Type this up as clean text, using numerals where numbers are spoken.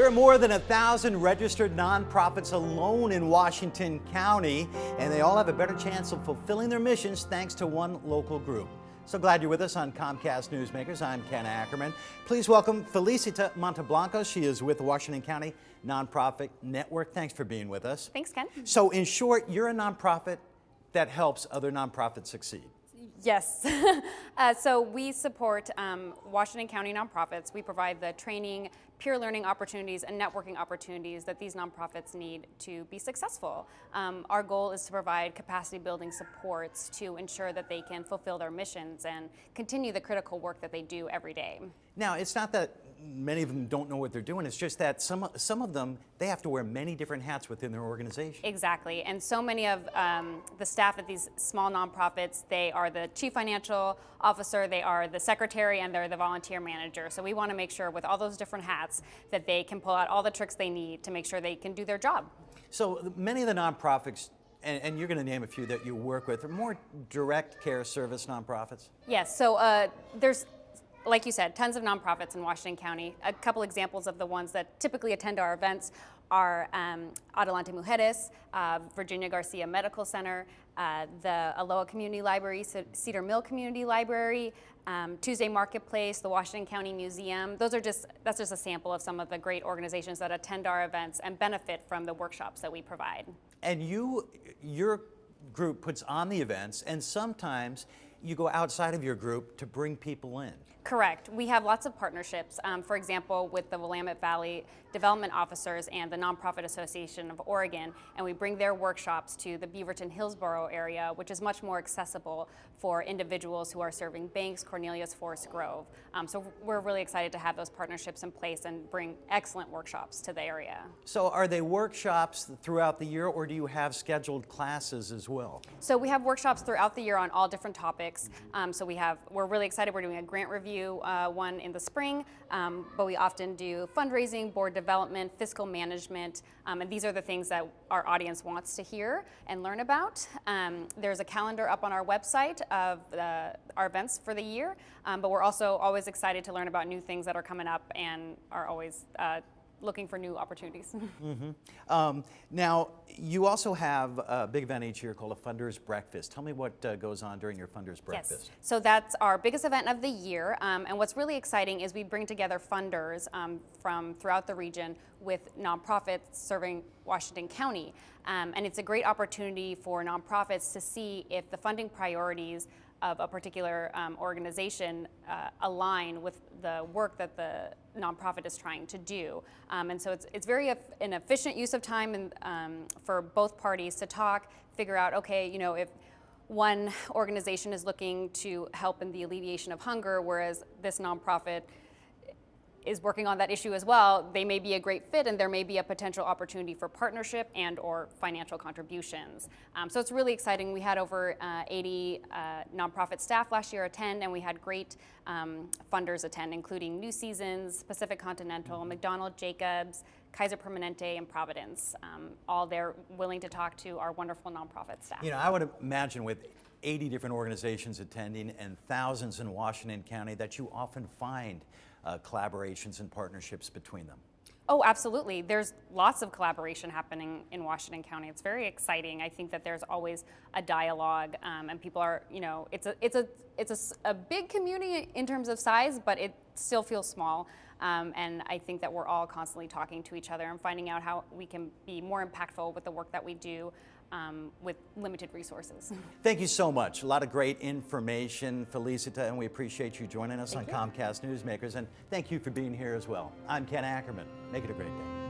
There are more than 1,000 registered nonprofits alone in Washington County, and they all have a better chance of fulfilling their missions thanks to one local group. So glad you're with us on Comcast Newsmakers. I'm Ken Ackerman. Please welcome Felicita Monteblanco. She is with the Washington County Nonprofit Network. Thanks for being with us. Thanks, Ken. So in short, you're a nonprofit that helps other nonprofits succeed. Yes. So we support Washington County nonprofits. We provide the training, peer learning opportunities, and networking opportunities that these nonprofits need to be successful. Our goal is to provide capacity building supports to ensure that they can fulfill their missions and continue the critical work that they do every day. Now, it's not that many of them don't know what they're doing. It's just that some of them, they have to wear many different hats within their organization. Exactly. And so many of the staff at these small nonprofits, they are the chief financial officer, they are the secretary, and they're the volunteer manager. So we want to make sure with all those different hats that they can pull out all the tricks they need to make sure they can do their job. So many of the nonprofits, and you're going to name a few that you work with, are more direct care service nonprofits? Yes. So there's, like you said, tons of nonprofits in Washington County. A couple examples of the ones that typically attend our events are Adelante Mujeres, Virginia Garcia Medical Center, the Aloha Community Library, Cedar Mill Community Library, Tuesday Marketplace, the Washington County Museum. That's just a sample of some of the great organizations that attend our events and benefit from the workshops that we provide. And your group puts on the events, and sometimes you go outside of your group to bring people in. Correct. We have lots of partnerships, for example, with the Willamette Valley Development Officers and the Nonprofit Association of Oregon, and we bring their workshops to the Beaverton-Hillsboro area, which is much more accessible for individuals who are serving Banks, Cornelius, Forest Grove. So we're really excited to have those partnerships in place and bring excellent workshops to the area. So are they workshops throughout the year, or do you have scheduled classes as well? So we have workshops throughout the year on all different topics. We're really excited. We're doing a grant review one in the spring, but we often do fundraising, board development, fiscal management, and these are the things that our audience wants to hear and learn about. There's a calendar up on our website of our events for the year, but we're also always excited to learn about new things that are coming up and are always looking for new opportunities. Mm-hmm. Now, you also have a big event each year called a Funders Breakfast. Tell me what goes on during your Funders Breakfast. Yes, so that's our biggest event of the year, and what's really exciting is we bring together funders from throughout the region with nonprofits serving Washington County, and it's a great opportunity for nonprofits to see if the funding priorities of a particular organization align with the work that the nonprofit is trying to do. And so it's very an efficient use of time and, for both parties to talk, figure out, okay, you know, if one organization is looking to help in the alleviation of hunger, whereas this nonprofit is working on that issue as well, they may be a great fit and there may be a potential opportunity for partnership and or financial contributions. So it's really exciting. We had over 80 nonprofit staff last year attend, and we had great funders attend, including New Seasons, Pacific Continental, McDonald Jacobs, Kaiser Permanente, and Providence. All there willing to talk to our wonderful nonprofit staff. You know, I would imagine with 80 different organizations attending and thousands in Washington County that you often find collaborations and partnerships between them. Oh, absolutely. There's lots of collaboration happening in Washington County. It's very exciting. I think that there's always a dialogue, and people are, you know, it's a big community in terms of size, but it still feels small. And I think that we're all constantly talking to each other and finding out how we can be more impactful with the work that we do with limited resources. Thank you so much. A lot of great information, Felicita, and we appreciate you joining us on Comcast Newsmakers, and thank you for being here as well. I'm Ken Ackerman. Make it a great day.